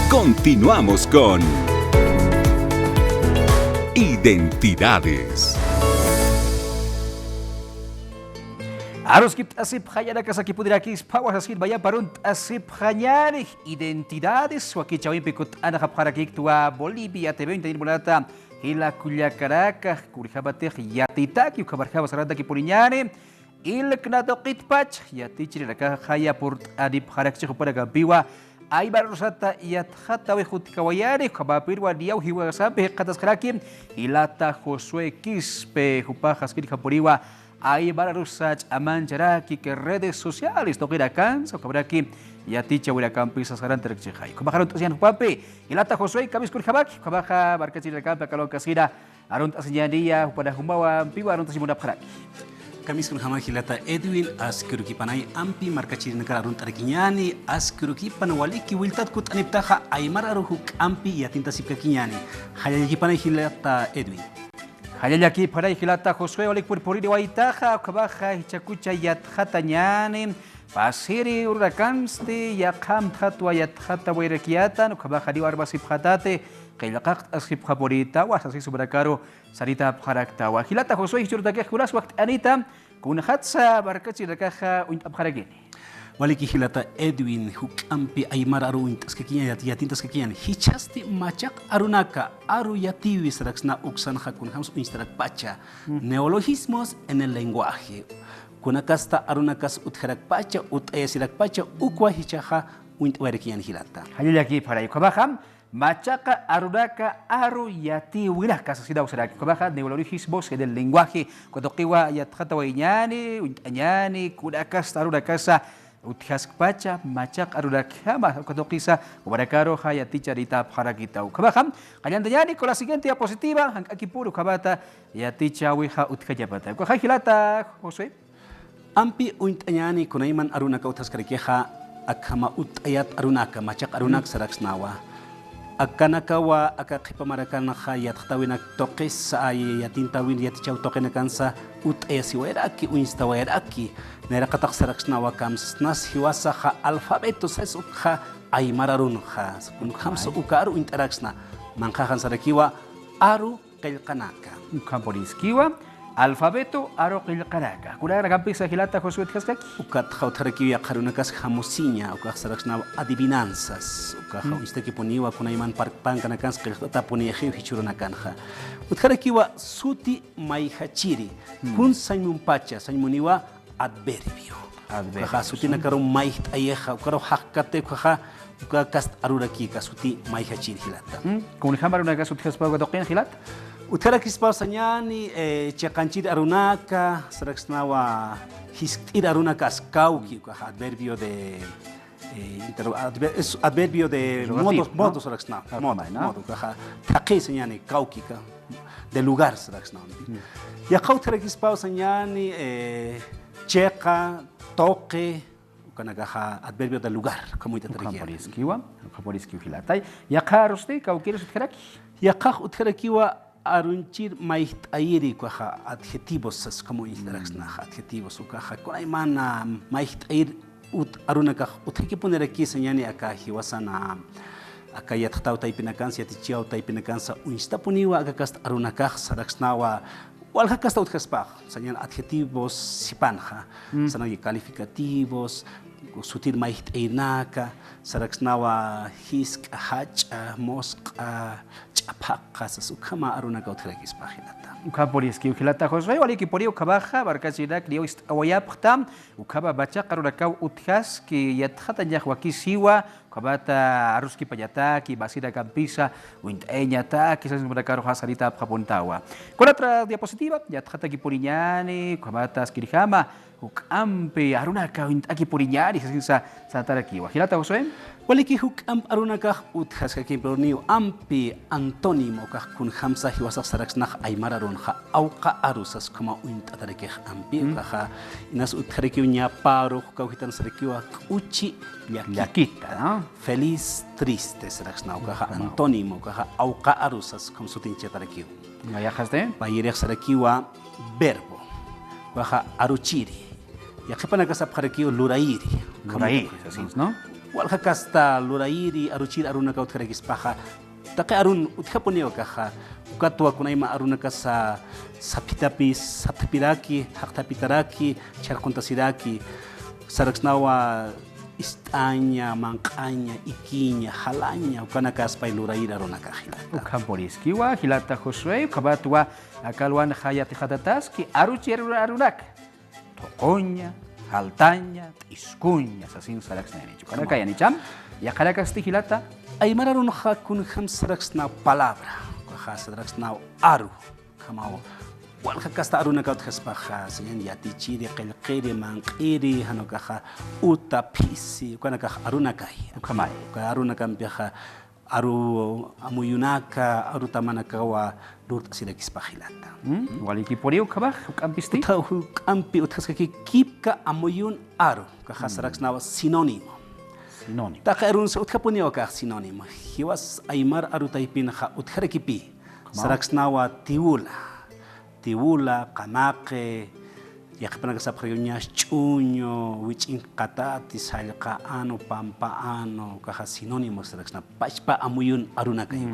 Continuamos con Identidades. Aroskip asip hayana kasaki pudirakis pawas askit baya parunt asip hanyari identidades waki chawin pikut anak haparakik tua Bolivia TV intain bulata hila kulya karaka kurikabate yatita ki kabarkaba sarada ki pulinyane il knato qitpach yatichiri raka haya purt adip harakchi pada gabiwa ay barusata yat hatawe hutikawayari kabapirwa diau hiwa sabe katas karakim ilata Josué Quispe hupajas kiri kapuriwa ay bararusach amanjaraki que redes sociales tokira kansa kabraki yaticha wirakan pisas garan terkjai kubaharun tasian pape ilata Josué kamis kurjabaki kabaja barkachir kampa kalon kasira arunt asinyadia pada humbawa piwa arunt asimuna paraki Kamis kun hama hilata Edwin askuruki panay ampi markachir nakara arunt arkinyani askuruki panawaliki wiltat kut aniptaha aymar aruhuk ampi yatinta sipkakinyani hayaki panay hilata Edwin Hayalaki para hilata Josué olik purpuri waitaja kabaja hichakucha yathatanyane pasiri urakanste yakam tatwa yathata wairekiata kabaja diwar basip hatate kailaqaq asip haborita wasasi subrakaro sarita pharaktawa hilata Josué hichurtake juras waqt anita kun hatsa barkachi rakaja unt abharageni waliki hilata Edwin hukampi aymar aru intaskakinya yatintaskakinya hichasti machak arunaka aru yatiwi saraksna uksan hakun hams instarak pacha neologismos en el lenguaje kunakasta arunakas utharak pacha utayasirak pacha ukwa hichaha uintwarikian hilata hayalaki para yukabaham Machaca arunaka aru yati wilah kasasida usaraki kabaja neologismos en el lenguaje cuando kiwa yathata wainyani untanyani kudakas arunakasa Utihas pacha macak arudakama katokisa ubarakaro hayati carita parakita ukabaham kanyandayani con la siguiente diapositiva aquí puro kabata yaticha wiha utkajabata ko hilata Josué ampi untanyani kunaiman arunaka utaskarikeha akama utayat arunaka macak arunak saraksnawa akanakawa akakipamarakan hayat tawinak tokis ay yatintawin yatichaw tokenakansa utayasiweraki uinstaweraki nera katak saraksnawa kamsnas hiwasa ha alfabetos es ukha ay mararun ha kun kamso ukaru interaksna mangkahan sarakiwa aru kelkanaka kamporiskiwa alfabeto aro qilqaraka kurara kampisa hilata Josué tkaskaki ukat khawtarakiwa qarunakas hamusinya ukah saraksna adivinanzas ukah istaki poniwa kunaiman parkpankanakas qilqata poniyahi hichurunakan ha utkarakiwa suti maihachiri kun saymun pacha saymuniwa adverbio ukah suti nakarum maih ayeha ukaro hakkate ukah kast aruraki kasuti maihachiri hilata kun hamaruna kasut khaspaga doqin hilat Utara kispau sanyani chakanchir arunaka saraksnawa histir arunaka skauki adverbio de adverbio de modo saraksna modo taqi sanyani kauki de lugar saraksna ya qautara kispau sanyani cheqa toque kanagaha adverbio de lugar como ita tarikiwa kaporiskiwa hilatai ya qaruste kaukiris utkaraki ya qaq utkarakiwa arunchir maihit airi kuaja adjetivos como interaksna adjetivos ukaja con mana maihit air ut arunaka utki poner aquí señani acá hiwasana acá ya tau taipinakansa yatichiau taipinakansa uinstapuniwa acá kast arunaka saraksnawa walha kasta utkaspa señan adjetivos sipanja sanagi calificativos sutir maihit ainaka saraksnawa hisk hacha mosqa chapaqas ukama arunaka utrakis pahilata ukaporiski hilata Josué waliki porio kabaja barkasidak dio awayaptam ukaba bacha qarunaka uthas ki yathata jahwaki siwa kabata aruski payataki basida campisa uintanyata kisas mudakaro hasarita papuntawa con otra diapositiva yathata ki purinyani kabata skirihama ukampe arunaka uintaki purinyani sisa sataraki hilata Josué waliki hukam arunaka uthas ka kimperniu ampi antónimo ka kun hamsa hiwasa saraksnah aymararun ha auqa arusas kuma uint atareke ampi ka inas uthareki nya paro ka hitan sarakiwa uchi yakita no feliz triste saraksnah ka antónimo ka auqa arusas kum sutin chatareki mayahaste bayirek sarakiwa verbo ka aruchiri yakipana ka saphareki lurairi así no walha kasta lurairi aruchir aruna ka utkarekis paja take arun utkaponeo kaja ukatua kunaima aruna ka sa pitapiraki haktapitaraki charkontasiraki saraksnawa istaña, mancaña, iquiña, jalaña, ukanakas pailuraira ronakajila. Ukamporiskiwa, hilata Josué, kabatua, akalwan hayat hatataski, aruchi arunak. Tocoña, haltaña, iscuña, sasin saraxnani. Chukanaka yanicham, yakarakas tihilata. Aymara ronja kun ham saraxna palabra, kaja saraxna aru, kamao. Walha kasta aruna ka utkaspaja señan yatichiri qilqiri manqiri hanokaja utapisi kanaka aruna kai ukamay ka aruna kampiaja aru amuyunaka aru tamanaka wa lut asirakispajelata waliki poriu kabaj kampisti ta kampi utkaskaki kipka amuyun aru kaja saraxnawa sinónimo ta arun utkapunio ka sinónimo hiwas aymar aru taipin ja utkarekipi saraxnawa tiula, kamake, yakipana sa priyonyas chuño, wichin katati, salkaano, pampaano, kaha sinónimos na pachpa amuyun aruna kayo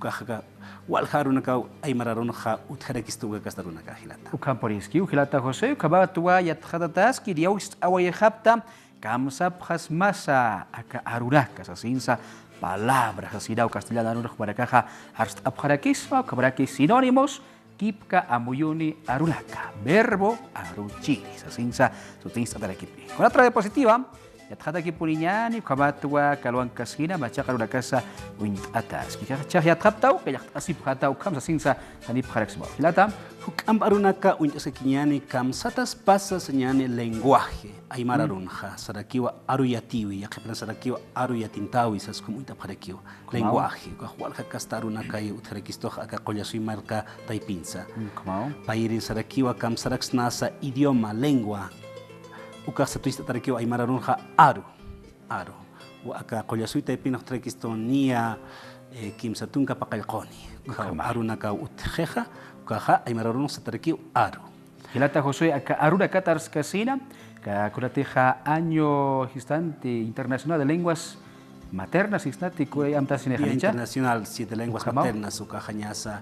kaha walha aruna ka ay mararon ha utharekistuga kastaruna ka hilata. Ukamporiski hilata Jose, kabatua yathatatas kiriaus awayhapta kamsap hasmasa aka aruraka sa sinsa palabra hasirau castellano arurah barakaha harst abharakisma kabarakis sinónimos kipka amuyuni arulaka, verbo aruchiri, sasinsa sutinsa tarakipi. Con otra diapositiva, yathata kipuriñani, kabatua, kaluan kasina, macha karulakasa, uint atas. Kikachah yathaptau, kayat asip hatau, kam sasinsa sanip haraksmo. Hilata, hukam arunaka uint sakinyani, kam satas pasa senyani lenguaje, aymara runja, sarakiwa aruyatiwi, yakipna sarakiwa aruyatintawi, sas kumuita harakiwa, lenguaje, walha kastarunaka yu utharekistoja aka qoyasui marca taipinsa. Pairin sarakiwa kam saraksnasa idioma, lengua, ukasa tuista tarakiwa aymara runja aru. Wa aka qoyasui taipina utharekistonia, kimsatunka pakalqoni. Arunaka utjeja, ukaha aymara runja tarakiwa aru. Hilata José aka aruna katars kasina, ka kurateja año instante internacional de lenguas maternas instante kue amtasine hanicha internacional de lenguas maternas ukajanyasa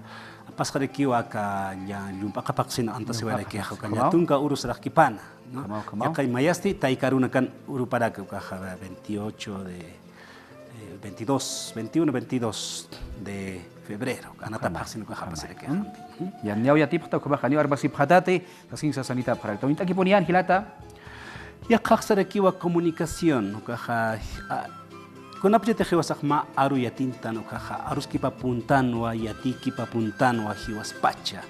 pasqarekiwa ka ya lumpaka paksina antasiwala ke hakanya tunka urus rakipana no ya kai mayasti taikaruna kan uruparaka ukaja 21 de febrero anata paksina ukajapasere ke ya niau ya tipta ukajani arbasi phatate sasin sanita para to intaki ponian hilata ya kaxarekiwa comunicación ukaja kunapjete hiwasakma aru yatintan ukaja aruski papuntanwa yatiki papuntanwa hiwaspacha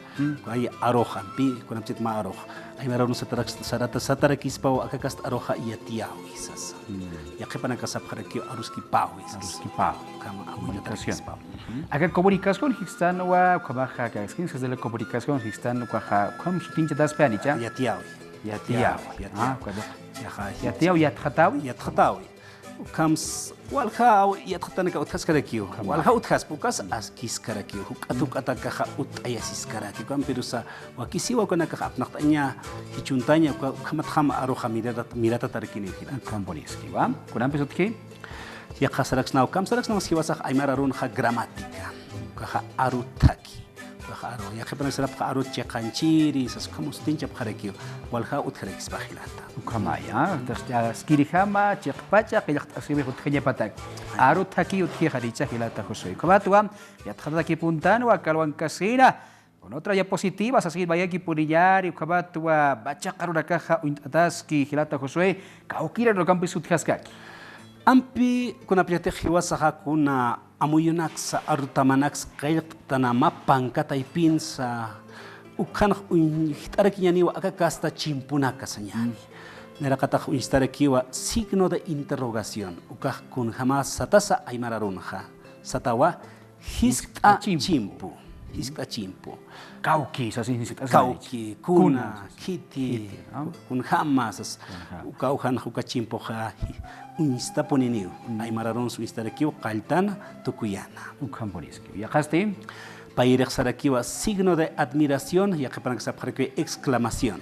kaya arohampi kunapjet ma aroh ay meron sarata satarakis pau akakast aroha yatiawi sas ya kepana kasaphareki aruski pawi kama comunicación aka comunicación histanwa kabaja ka ciencias de la comunicación histan ukaja kam sutincha das panicha yatiawi yathatawi kams walha yathatanaka uthaskarakiu walha uthaspukas askiskarakiu hukatukataka utayasiskarakiu kam perusa wakisiwa konaka apnaqtanya hichuntanya kamatham aroha mirata tarkini hila komponiski wa kunam pesutki ya khasaraksna kam saraksna siwasakh aymararun kha gramatika kha arutaki aro ya khepana serap aro chekanchiri sas kamu stincha pharekio walha utharekis bahilata ukamaya das skirihama chekpacha qilaq asibe utkenya patak aro thaki utki kharicha hilata José kabatua ya thada ki puntan wa kalwan kasina con otra diapositiva así vaya ki punillar y kabatua bacha karuna caja untaski hilata José kaukira no campus uthaskak ampi kuna piate hiwasaha kuna amuyunak sa arutamanak qaytana mapanka taipinsa ukan hitarakinyani wa akakasta chimpunaka sanyani nerakata hitarakiwa signo de interrogación ukah kun jamás satasa aymararunja satawa hiska chimpu kauki kuna kiti kun jamás ukauhan hukachimpo ha unista poniniu aymararon su istarakiwa qaltana tukuyana ukampoliski yaqasti pairek sarakiwa signo de admiración ya que para que se exclamación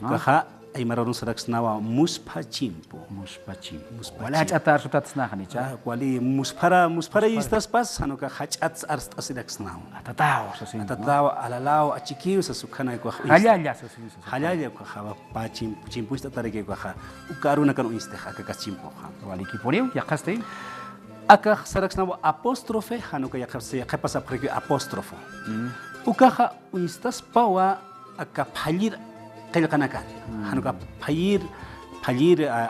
kaha aymararun saraksnawa muspa chimpo. Muspachim. Muspachim. Wala hachata arsutatznaqa nicha. Wali muspara istas pas hanuka hachats arst asiraksnawa. Atatao sa sin. Tatlawa alalao achikiu sa sukhana ko Halya sa sin. halaya ko ha pa chimpo ista tarike ko ha ukaruna kan uiste ha ka chimpo ha. Wali kiporiu yaqaste. Aka saraksnawa apóstrofe hanuka yakapse yakapasa preke apóstrofo. Ukaha uistas pawa aka phalir qilqanakan hanuka phalir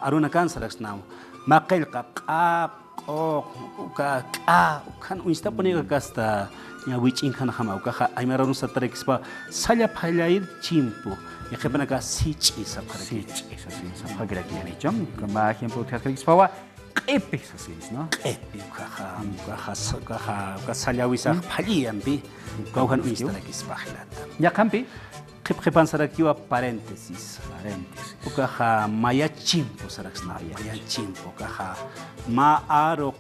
arunakan saraksnawa maqilqa qa qo uka qa ukan uista poniga kasta ya wichin kan hama ukaha aymararun satarexpa salla phalir chimpo yaqepanaka sichi sa Sí, eso sí, sa pagira ki ni chom. Kama ejemplo thakrix pawa qepe sa sin, no? epi ukaha salla wisa phaliambi kauhan uista lakispa hilata Yaqampi. qipqipan sarakiwa paréntesis Paréntesis. ukaha maya chimpo saraksna maya chimpo ukaha ma aro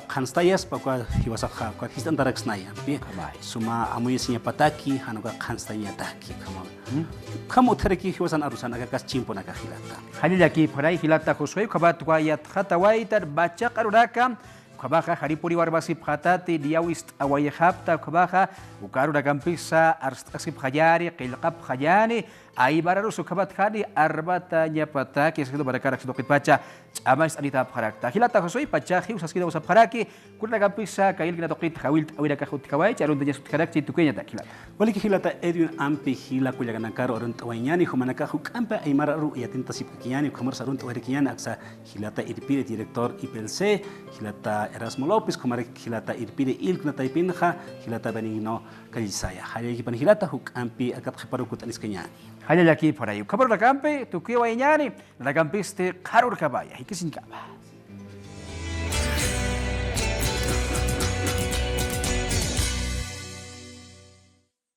khanstayaspa kwa hiwasakha kwa histan taraksnaya bi Kamay. suma amuyasinya pataki hanuka khanstaya taki kama uthareki hiwasan arusan aga chimpo nakahilata Halya ki parai hilata khosoi khabat wayat khata waitar bacha qaruraka kabaja haripuri warbasi phatati diawist awayhapta kabaja ukarura kampisa arstasip khayari qilqab khayani aibararu sukabat khani arbata nyapata ki segido barakarak sidokit pacha amas anita pharakta hilata khosoi pacha hi usaskida usap pharaki kurna kampisa kail kina tokit khawil awira ka khut khawai charun denya sut kharak tukenya takilata waliki hilata edwin ampi hila kuyagana karo arun tawanyani humanaka hukampa aymararu yatinta sipkiyani kumar sarun tawarikiyani aksa hilata irpire director IPLC hilata Erasmo López kumare hilata irpire ilkna taipinja hilata benigno kalisaya hayaki pan hilata hukampi akat khiparukut aniskanyani halya ki parai kabar rakampe tukiwa inyani rakampiste karur kabaya hikisin kaba